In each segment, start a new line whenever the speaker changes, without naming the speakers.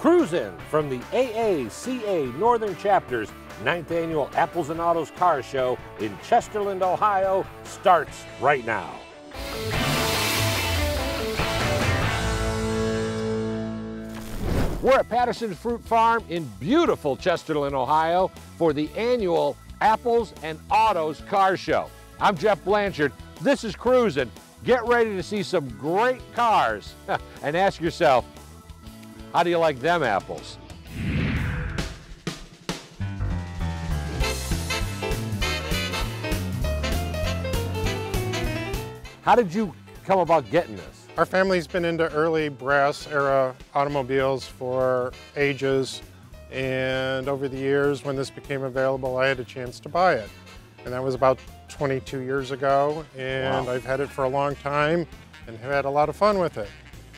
Cruisin' from the AACA Northern Chapter's 9th Annual Apples and Autos Car Show in Chesterland, Ohio starts right now. We're at Patterson Fruit Farm in beautiful Chesterland, Ohio for the annual Apples and Autos Car Show. I'm Jeff Blanchard. This is Cruisin'. Get ready to see some great cars and ask yourself, how do you like them apples? How did you come about getting this?
Our family's been into early brass era automobiles for ages, and over the years when this became available I had a chance to buy it. And that was about 22 years ago, and wow. I've had it for a long time and have had a lot of fun with it.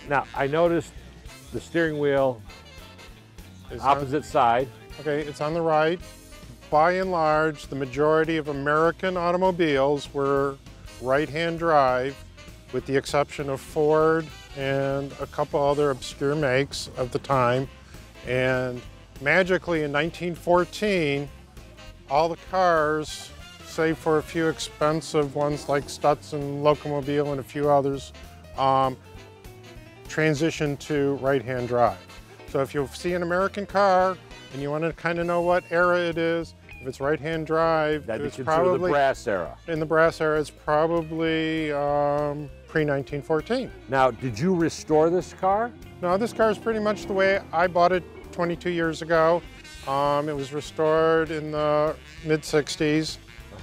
Now, I noticed the steering wheel is opposite side.
Okay, it's on the right. By and large, the majority of American automobiles were right-hand drive, with the exception of Ford and a couple other obscure makes of the time. And magically in 1914, all the cars, save for a few expensive ones like Stutz, Locomobile, and a few others, transitioned to right-hand drive. So if you see an American car and you want to kind of know what era it is, if it's right-hand drive,
it's probably the brass era.
In the brass era, it's probably pre-1914.
Now, did you restore this car?
No, this car is pretty much the way I bought it 22 years ago. It was restored in the mid-60s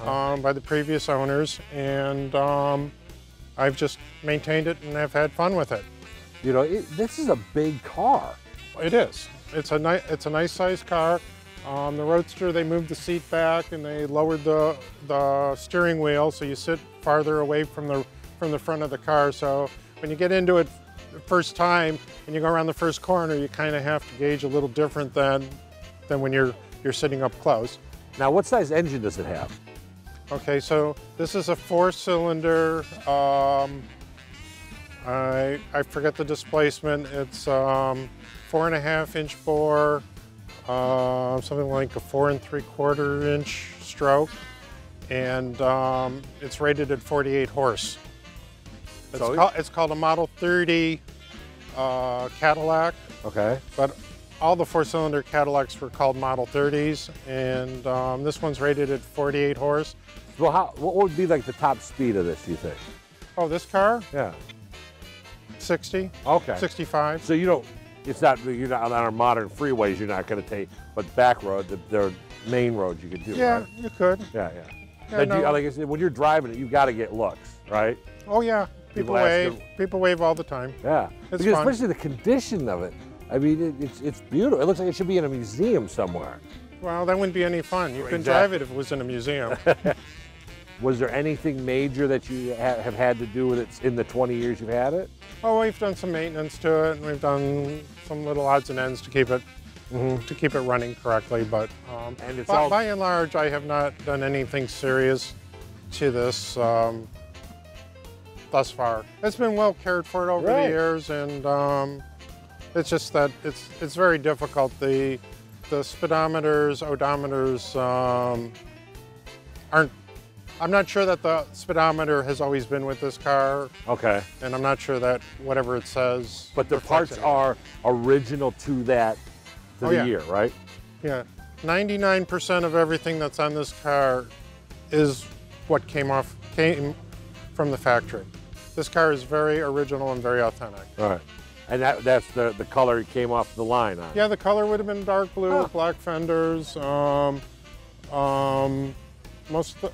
by the previous owners, and I've just maintained it and I've had fun with it.
You know, this is a big car.
It is. It's a nice sized car. The Roadster, they moved the seat back and they lowered the steering wheel so you sit farther away from the front of the car. So when you get into it the first time and you go around the first corner, you kind of have to gauge a little different than when you're sitting up close.
Now, what size engine does it have?
Okay, so this is a 4-cylinder. I forget the displacement. It's 4.5-inch bore. Something like a 4 3/4 inch stroke, and it's rated at 48 horse. It's called a Model 30 Cadillac. Okay. But all the 4-cylinder Cadillacs were called Model 30s, and this one's rated at 48 horse.
Well, what would be like the top speed of this, do you think?
Oh, this car?
Yeah.
60.
Okay.
65.
So you don't. You're not on our modern freeways, you're not going to take, but back road, the main roads you could do,
yeah,
right?
You could.
Yeah. Like I said, when you're driving it, you got to get looks, right?
Oh yeah, people wave. People wave all the time.
Yeah,
it's fun.
Especially the condition of it. I mean, it's beautiful. It looks like it should be in a museum somewhere.
Well, that wouldn't be any fun. You couldn't drive it if it was in a museum.
Was there anything major that you have had to do with it in the 20 years you've had it?
Oh, we've done some maintenance to it, and we've done some little odds and ends to keep it running correctly. But
and it's
by and large, I have not done anything serious to this thus far. It's been well cared for over the years, and it's just that it's very difficult. The speedometers, odometers aren't. I'm not sure that the speedometer has always been with this car. Okay. And I'm not sure that whatever it says.
But the parts are original to the year, right?
Yeah. 99% of everything that's on this car is what came from the factory. This car is very original and very authentic.
All right. And that's the color it came off the line on.
Yeah, the color would have been dark blue, black fenders.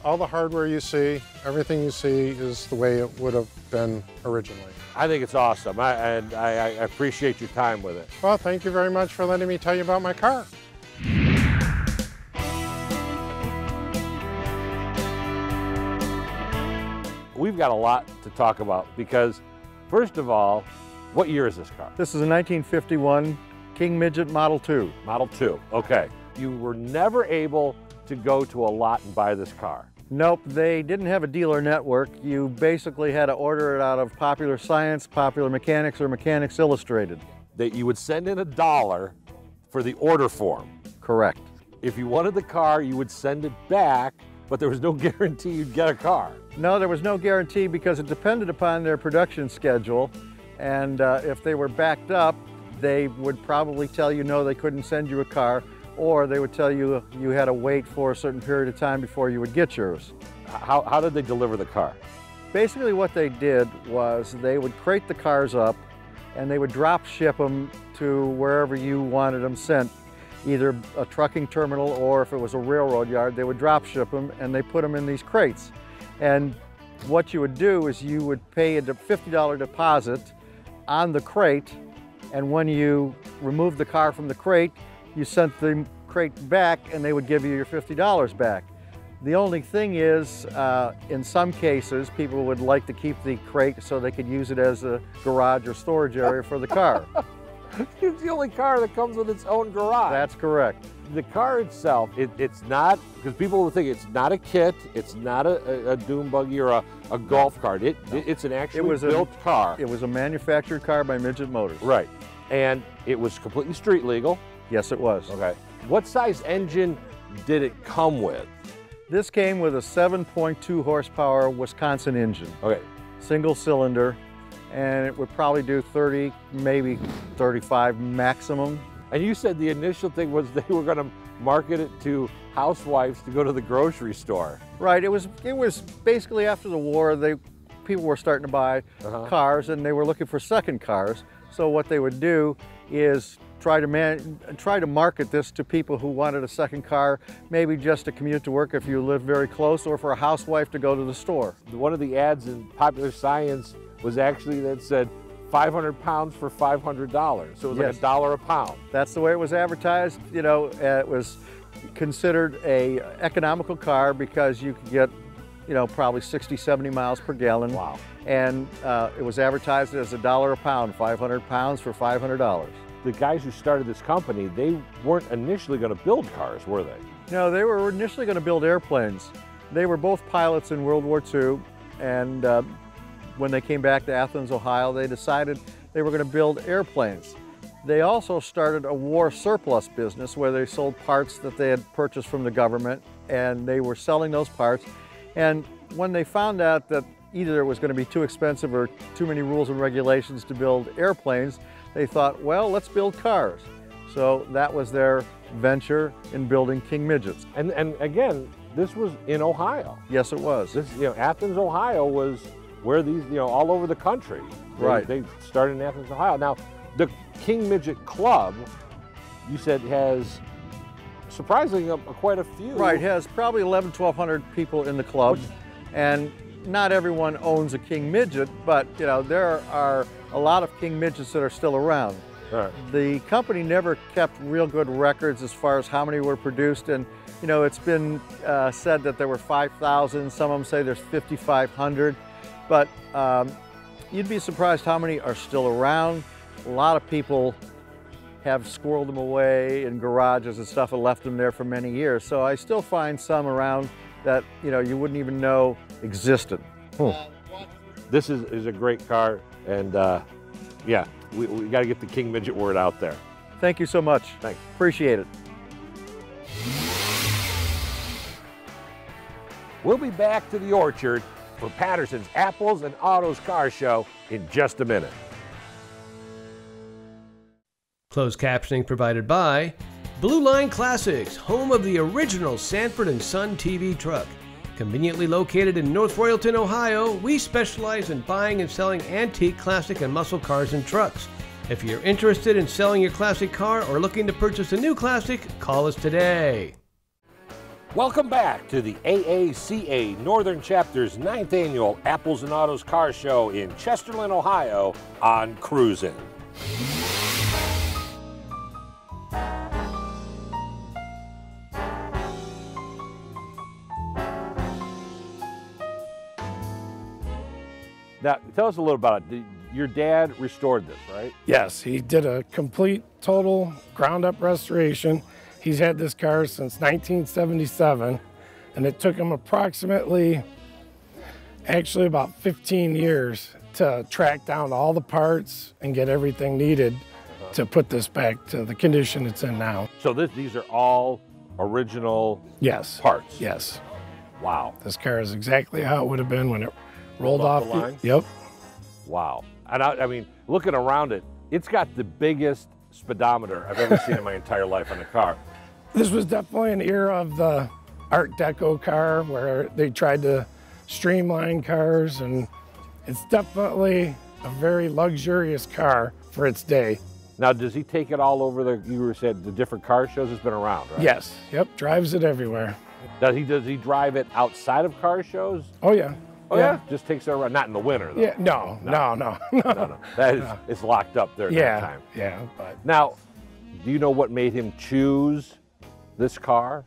All the hardware you see, everything you see is the way it would have been originally.
I think it's awesome, and I appreciate your time with it.
Well, thank you very much for letting me tell you about my car.
We've got a lot to talk about because, first of all, what year is this car?
This is a 1951 King Midget Model 2.
Model 2, okay. You were never able to go to a lot and buy this car?
Nope, they didn't have a dealer network. You basically had to order it out of Popular Science, Popular Mechanics, or Mechanics Illustrated.
That you would send in $1 for the order form.
Correct.
If you wanted the car, you would send it back, but there was no guarantee you'd get a car.
No, there was no guarantee because it depended upon their production schedule. And if they were backed up, they would probably tell you no, they couldn't send you a car, or they would tell you you had to wait for a certain period of time before you would get yours.
How did they deliver the car?
Basically what they did was they would crate the cars up and they would drop ship them to wherever you wanted them sent, either a trucking terminal or if it was a railroad yard, they would drop ship them and they put them in these crates. And what you would do is you would pay a $50 deposit on the crate, and when you removed the car from the crate, you sent the crate back and they would give you your $50 back. The only thing is, in some cases, people would like to keep the crate so they could use it as a garage or storage area for the car.
It's the only car that comes with its own garage.
That's correct.
The car itself, it's not, because people will think it's not a kit, it's not a dune buggy or a golf cart. It's an actually built car.
It was a manufactured car by Midget Motors.
Right. And it was completely street legal.
Yes, it was.
Okay. What size engine did it come with?
This came with a 7.2 horsepower Wisconsin engine.
Okay.
Single cylinder, and it would probably do 30, maybe 35 maximum.
And you said the initial thing was they were going to market it to housewives to go to the grocery store.
Right. It was basically after the war, people were starting to buy cars, and they were looking for second cars. So what they would do is try to market this to people who wanted a second car, maybe just to commute to work if you live very close, or for a housewife to go to the store.
One of the ads in Popular Science was actually that said 500 pounds for $500. So it was like $1 a pound.
That's the way it was advertised. You know, it was considered a economical car because you could get, you know, probably 60, 70 miles per gallon.
Wow.
And it was advertised as $1 a pound, 500 pounds for $500.
The guys who started this company, they weren't initially going to build cars, were they?
No, they were initially going to build airplanes. They were both pilots in World War II, and when they came back to Athens, Ohio, they decided they were going to build airplanes. They also started a war surplus business where they sold parts that they had purchased from the government, and they were selling those parts. And when they found out that either it was going to be too expensive or too many rules and regulations to build airplanes, they thought, well, let's build cars. So that was their venture in building King Midgets.
And again, this was in Ohio.
Yes, it was.
This, you know, Athens, Ohio was where these, you know, all over the country. They started in Athens, Ohio. Now, the King Midget Club, you said, has surprisingly quite a few.
Right, has probably 1,100 people in the club, and not everyone owns a King Midget, but you know, there are a lot of King Midgets that are still around.
Right.
The company never kept real good records as far as how many were produced, and you know, it's been said that there were 5,000, some of them say there's 5,500, but you'd be surprised how many are still around. A lot of people have squirreled them away in garages and stuff and left them there for many years. So I still find some around that, you know, you wouldn't even know existed.
This is a great car, and yeah, we got to get the King Midget word out there.
Thank you so much.
Thanks.
Appreciate it.
We'll be back to the orchard for Patterson's Apples and Autos Car Show in just a minute.
Closed captioning provided by Blue Line Classics, home of the original Sanford & Son TV truck. Conveniently located in North Royalton, Ohio, we specialize in buying and selling antique, classic, and muscle cars and trucks. If you're interested in selling your classic car or looking to purchase a new classic, call us today.
Welcome back to the AACA Northern Chapter's 9th Annual Apples and Autos Car Show in Chesterland, Ohio on Cruisin'. Now, tell us a little about it. Your dad restored this, right?
Yes, he did a complete, total, ground-up restoration. He's had this car since 1977, and it took him approximately, actually about 15 years to track down all the parts and get everything needed to put this back to the condition it's in now.
So these are all original
Yes.
parts?
Yes.
Wow.
This car is exactly how it would have been when it rolled
off
off
the line?
Yep.
Wow. And I mean, looking around it, it's got the biggest speedometer I've ever seen in my entire life on a car.
This was definitely an era of the Art Deco car where they tried to streamline cars, and it's definitely a very luxurious car for its day.
Now, does he take it all over you were said the different car shows? It's been around, right?
Yes. Yep. Drives it everywhere.
Does he drive it outside of car shows?
Oh yeah.
Oh yeah? Just takes it around, not in the winter though.
Yeah. No.
That is, it's locked up there that time.
Yeah. But
Now, do you know what made him choose this car?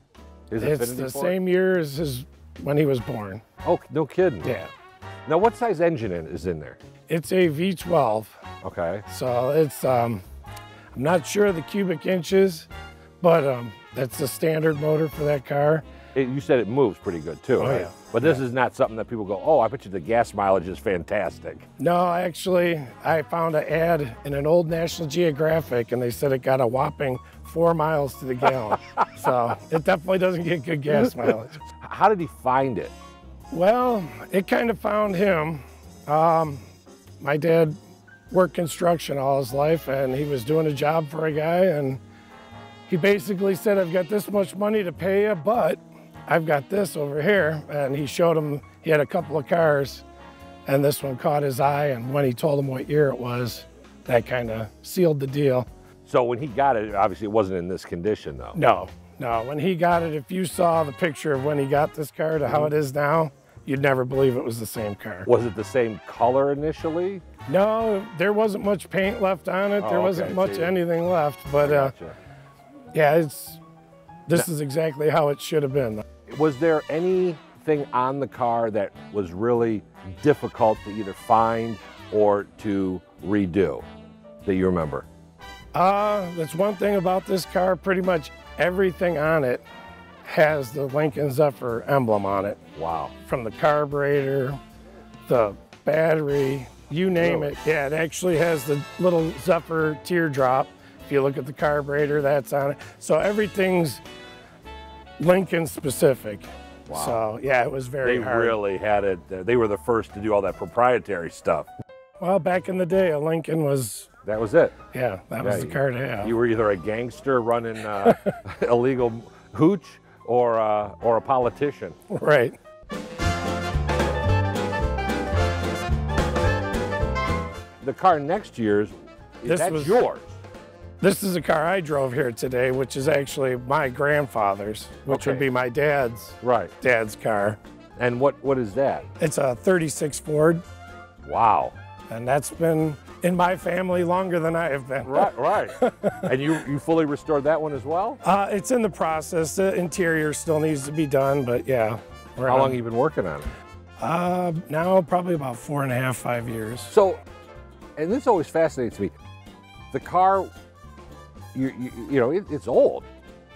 it's the same year as when he was born.
Oh, no kidding.
Yeah.
Now, what size engine is in there?
It's a V12.
Okay.
So it's I'm not sure of the cubic inches, but that's the standard motor for that car.
You said it moves pretty good too,
Oh,
right?
yeah.
But this is not something that people go, oh, I bet you the gas mileage is fantastic.
No, actually, I found an ad in an old National Geographic, and they said it got a whopping 4 miles to the gallon. So it definitely doesn't get good gas mileage.
How did he find it?
Well, it kind of found him. My dad worked construction all his life, and he was doing a job for a guy, and he basically said, I've got this much money to pay you, but I've got this over here. And he showed him, he had a couple of cars, and this one caught his eye, and when he told him what year it was, that kind of sealed the deal.
So when he got it, obviously it wasn't in this condition though.
No, when he got it, if you saw the picture of when he got this car to how it is now, you'd never believe it was the same car.
Was it the same color initially?
No, there wasn't much paint left on it. There wasn't
okay,
much
so
anything left, but
Gotcha.
yeah, this is exactly how it should have been.
Was there anything on the car that was really difficult to either find or to redo that you remember?
That's one thing about this car. Pretty much everything on it has the Lincoln Zephyr emblem on it.
Wow.
From the carburetor, the battery, you name
Really?
it. Yeah, it actually has the little Zephyr teardrop. If you look at the carburetor, that's on it. So everything's Lincoln specific.
Wow.
So yeah, it was very
They
hard.
really had it. They were the first to do all that proprietary stuff.
Well, back in the day, a Lincoln was,
That was it.
yeah, that was the car to have.
You were either a gangster running illegal hooch or a politician.
Right.
The car next year's, that's yours.
This is a car I drove here today, which is actually my grandfather's, which would
Okay.
be my dad's
Right.
car.
And what is that?
It's a 36 Ford,
Wow.
and that's been in my family longer than I have been.
Right. And you fully restored that one as well?
It's in the process. The interior still needs to be done, but yeah.
How long have you been working on it?
Now probably about 4.5, 5 years.
So, and this always fascinates me. The car, it's old.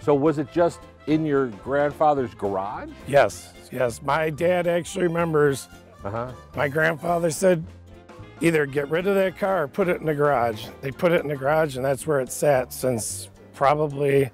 So was it just in your grandfather's garage?
Yes. My dad actually remembers my grandfather said, either get rid of that car or put it in the garage. They put it in the garage, and that's where it sat since probably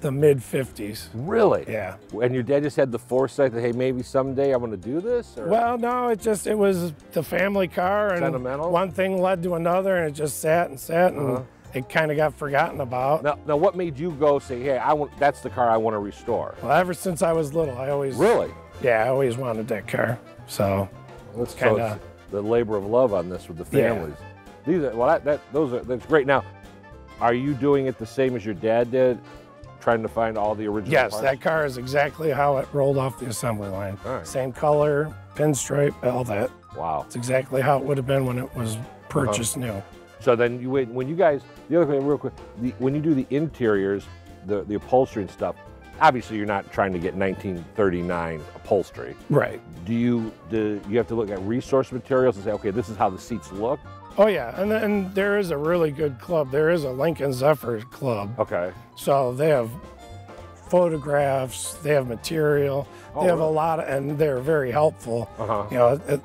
the mid-50s.
Really?
Yeah.
And your dad just had the foresight that, hey, maybe someday I'm going to do this? Or?
Well, no, it was the family car, and
Sentimental?
one thing led to another, and it just sat, and it kind of got forgotten about.
Now, what made you go say, hey, that's the car I want to restore?
Well, ever since I was little, I always I always wanted that car. So
Let's
kind
so
of
it's the labor of love on this with the families. That's great. Now, are you doing it the same as your dad did, trying to find all the original
yes,
parts?
that car is exactly how it rolled off the assembly line.
All right.
Same color, pinstripe, all that.
Wow.
It's exactly how it would have been when it was purchased new.
So then when you guys, the other thing real quick, when you do the interiors, the upholstery and stuff, obviously you're not trying to get 1939 upholstery.
Right.
Do you have to look at resource materials and say, okay, this is how the seats look?
Oh yeah, and there is a really good club. There is a Lincoln Zephyr club.
Okay.
So they have photographs, they have material, they have a lot, and they're very helpful. You know,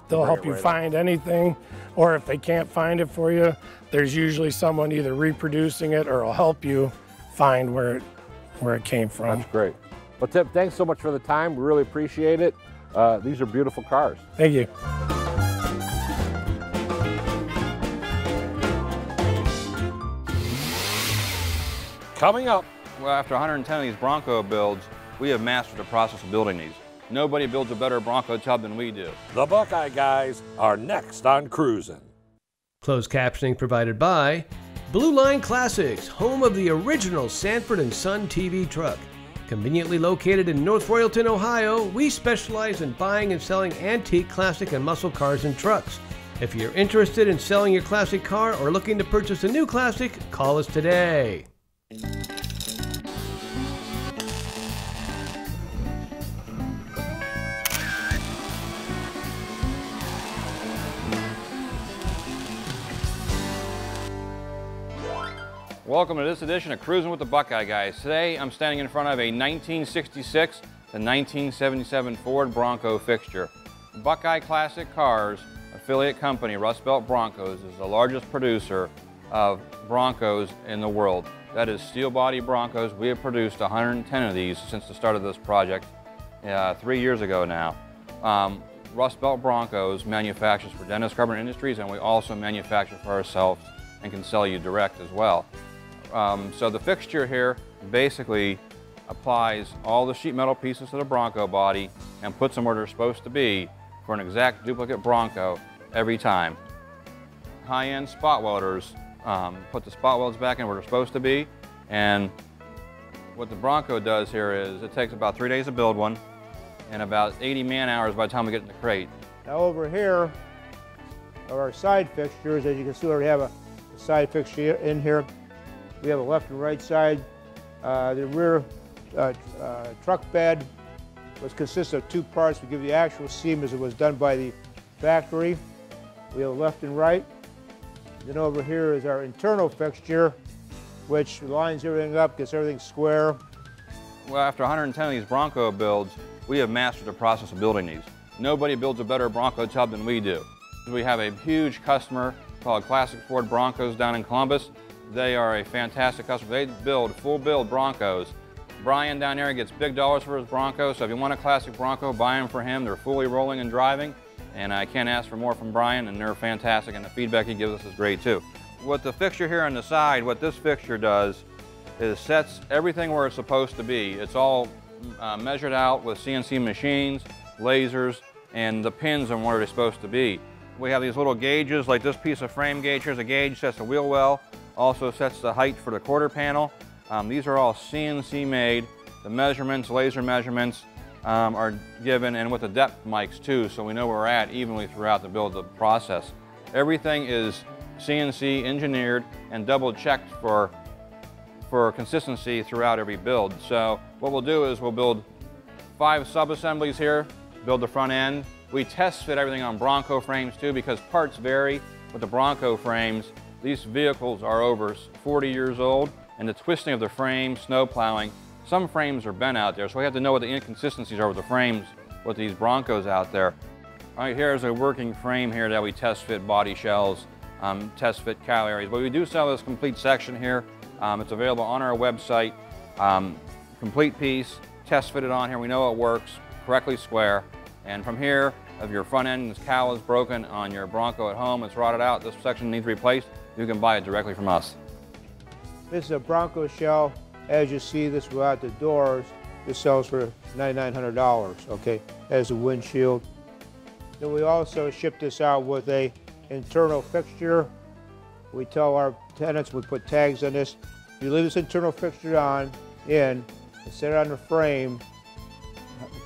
They'll help you find anything, or if they can't find it for you, there's usually someone either reproducing it or will help you find where it came from.
That's great. Well, Tim, thanks so much for the time. We really appreciate it. These are beautiful cars.
Thank you.
Coming up.
Well, after 110 of these Bronco builds, we have mastered the process of building these. Nobody builds a better Bronco tub than we do.
The Buckeye Guys are next on Cruisin'.
Closed captioning provided by Blue Line Classics, home of the original Sanford & Son TV truck. Conveniently located in North Royalton, Ohio, we specialize in buying and selling antique, classic, and muscle cars and trucks. If you're interested in selling your classic car or looking to purchase a new classic, call us today.
Welcome to this edition of Cruising with the Buckeye Guys. Today I'm standing in front of a 1966 to 1977 Ford Bronco fixture. Buckeye Classic Cars affiliate company, Rust Belt Broncos, is the largest producer of Broncos in the world. That is steel body Broncos. We have produced 110 of these since the start of this project 3 years ago now. Rust Belt Broncos manufactures for Dennis Carbon Industries, and we also manufacture for ourselves and can sell you direct as well. So the fixture here basically applies all the sheet metal pieces to the Bronco body and puts them where they're supposed to be for an exact duplicate Bronco every time. High-end spot welders put the spot welds back in where they're supposed to be, and what the Bronco does here is it takes about 3 days to build one and about 80 man-hours by the time we get in the crate.
Now over here are our side fixtures. As you can see, we already have a side fixture in here. We have a left and right side. The rear truck bed consists of two parts. We give the actual seam as it was done by the factory. We have left and right. Then over here is our internal fixture, which lines everything up, gets everything square.
Well, after 110 of these Bronco builds, we have mastered the process of building these. Nobody builds a better Bronco tub than we do. We have a huge customer called Classic Ford Broncos down in Columbus. They are a fantastic customer. They build full build Broncos. Brian down there gets big dollars for his Broncos, so if you want a classic Bronco, buy them for him. They're fully rolling and driving, and I can't ask for more from Brian, and they're fantastic, and the feedback he gives us is great too. With the fixture here on the side, what this fixture does is sets everything where it's supposed to be. It's all measured out with CNC machines, lasers, and the pins on where they're supposed to be. We have these little gauges, like this piece of frame gauge. Here's a gauge, sets the wheel well, also sets the height for the quarter panel. These are all CNC made. The measurements, laser measurements are given, and with the depth mics too, so we know where we're at evenly throughout the build process. Everything is CNC engineered and double checked for consistency throughout every build. So what we'll do is we'll build 5 sub-assemblies here, build the front end. We test fit everything on Bronco frames too, because parts vary with the Bronco frames. These vehicles are over 40 years old, and the twisting of the frame, snow plowing, some frames are bent out there, so we have to know what the inconsistencies are with the frames with these Broncos out there. All right, here's a working frame here that we test fit body shells, test fit cowl areas. But we do sell this complete section here. It's available on our website. Complete piece, test fitted on here. We know it works, correctly square. And from here, if your front end's cowl is broken on your Bronco at home, it's rotted out, this section needs replaced, you can buy it directly from us.
This is a Bronco shell. As you see, this without the doors, this sells for $9,900, okay, as a windshield. Then we also ship this out with a internal fixture. We tell our tenants, we put tags on this. If you leave this internal fixture and set it on the frame,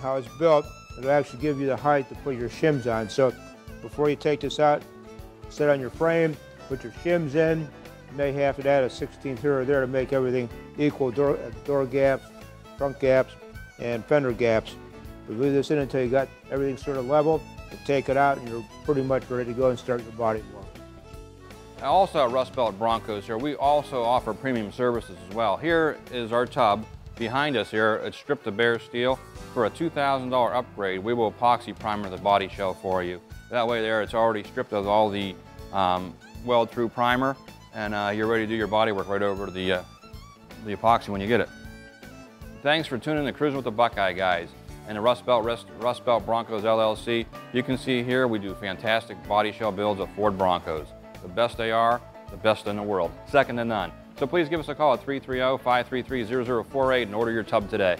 how it's built, it'll actually give you the height to put your shims on. So before you take this out, set it on your frame, put your shims in. You may have to add a 16th here or there to make everything equal, door gaps, trunk gaps, and fender gaps. We leave this in until you got everything sort of level, you take it out, and you're pretty much ready to go and start your body work.
Also at Rust Belt Broncos here, we also offer premium services as well. Here is our tub. Behind us here, it's stripped to bare steel. For a $2,000 upgrade, we will epoxy primer the body shell for you. That way there it's already stripped of all the weld-through primer, and you're ready to do your body work right over to the epoxy when you get it. Thanks for tuning in to Cruising with the Buckeye guys and the Rust Belt Broncos LLC. You can see here we do fantastic body shell builds of Ford Broncos. The best they are, the best in the world, second to none. So please give us a call at 330-533-0048 and order your tub today.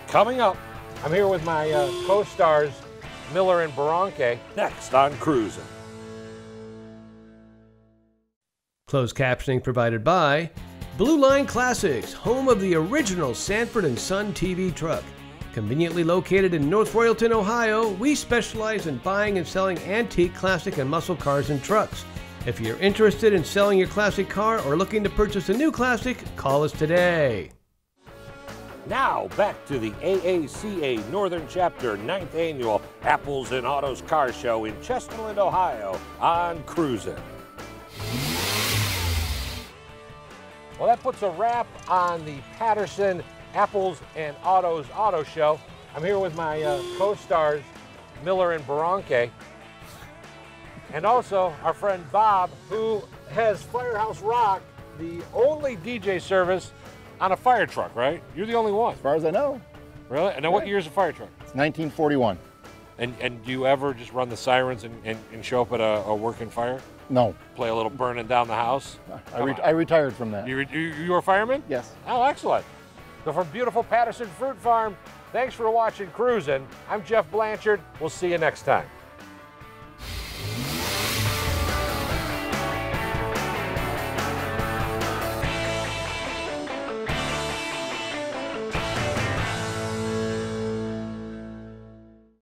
Coming up, I'm here with my co-stars, Miller and Barranque, next on Cruising.
Closed captioning provided by Blue Line Classics, home of the original Sanford & Son TV truck. Conveniently located in North Royalton, Ohio, we specialize in buying and selling antique, classic, and muscle cars and trucks. If you're interested in selling your classic car or looking to purchase a new classic, call us today.
Now back to the AACA Northern Chapter 9th Annual Apples and Autos Car Show in Chesterland, Ohio on Cruising. Well, that puts a wrap on the Patterson Apples and Autos Auto Show. I'm here with my co-stars, Miller and Barranque, and also our friend Bob, who has Firehouse Rock, the only DJ service on a fire truck, right? You're the only one.
As far as I know.
Really? And now what year is a fire truck?
It's 1941.
And do you ever just run the sirens and show up at a working fire?
No.
Play a little burning down the house?
I retired from that.
You were a fireman?
Yes.
Oh, excellent. So from beautiful Patterson Fruit Farm, thanks for watching Cruising. I'm Jeff Blanchard. We'll see you next time.